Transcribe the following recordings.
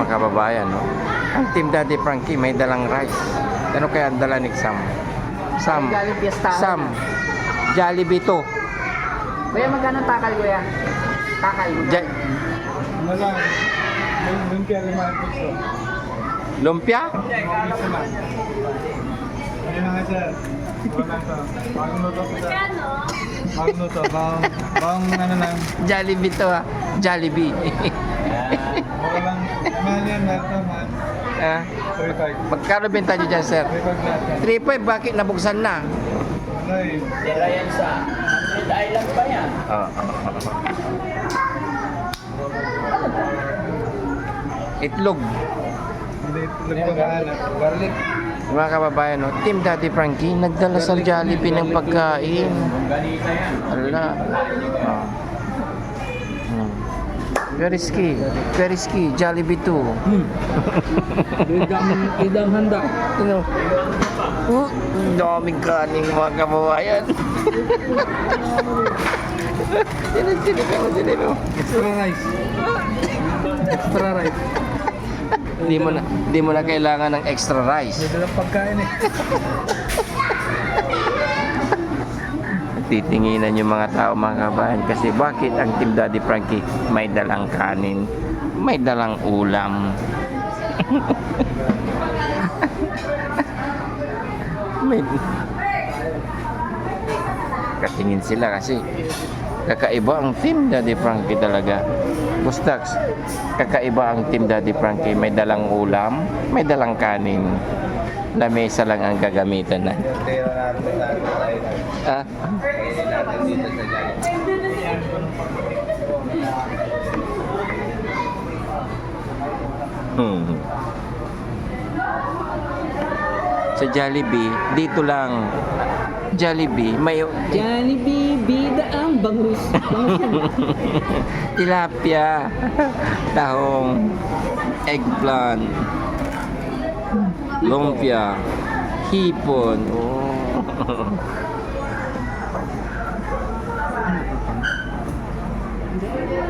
mga kababayan, no? Ang Team Daddy Frankie may dalang rice. Ano kaya ang dala ni Sam? Sam, Jollibee to. Kuya, magkano takal, kuya? Takal. Ano lang, lumpia 5 piso. Lumpia? Ayun na nga sir. Wala to. Bagong luto po sir. Bagong luto. Bagong ano lang. Jollibee to, ha? Jollibee. Wala lang. Mahal yan lahat to, mahal. Ah, 3.5. magkano benta nyo dyan, sir? 3.5 lahat yan. 3.5, bakit nabuksan na? Ano eh. Tira yan sa... Island pa yan. Itlog. Hindi nagpagkahanap. Garlic. Mga kababayan, no? Team Daddy Frankie nagdala sa Jollibee ng pagkain. Ganita yan. Ala. Very ski. Very ski. Jollibee 2. Idang handa. Ano? Ang daming kaning mga kababayan. Sino. Extra rice. Extra rice. Hindi mo na kailangan ng extra rice. May dalang pagkain eh. Titinginan yung mga tao, mga kabayan, kasi bakit ang Team Daddy Frankie may dalang kanin, may dalang ulam. may... Katingin sila kasi kakaiba ang Team Daddy Frankie talaga. Bustags, kakaiba ang Team Daddy Frankie, may dalang ulam, may dalang kanin. Lamesa lang ang gagamitan na. Ah? Sa Jollibee, dito lang. Jollibee, may Jollibee, bida ang bangus. tilapia, tahong, eggplant, lumpia, hipon. Oh.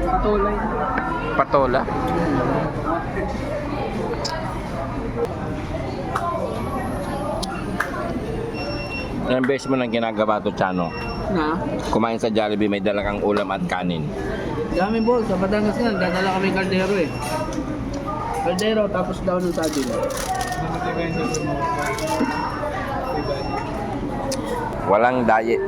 Patuloy. Patola. Ilang beses mo nang ginagawa to, Chano? Na? Kumain sa Jollibee, may dala kang ulam at kanin. Dami boss, sa Batangas yan, dadala kami kaldero eh. Kaldero, tapos daw ng sabi mo. Walang diet.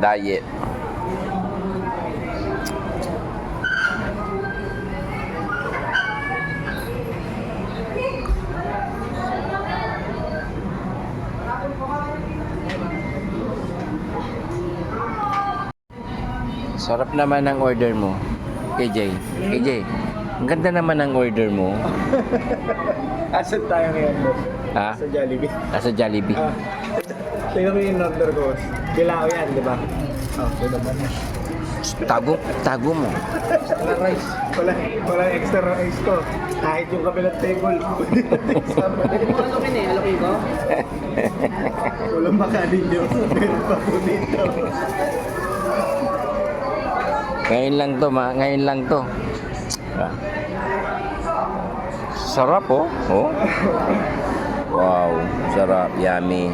Sarap naman ang order mo, KJ. Ang ganda naman ang order mo. Asan tayo ngayon boss? Ha? Sa Jollibee. Nasa Jollibee. Tingnan mo yung order ko. Bilao yan, di ba? Ito naman. Tago mo. Wala rice. Wala extra rice to. Kahit yung kabilang table. Alokin ko? Walang makanin nyo. Meron pa po dito. Ngayon lang to. Sarap, oh. Wow, sarap, yummy.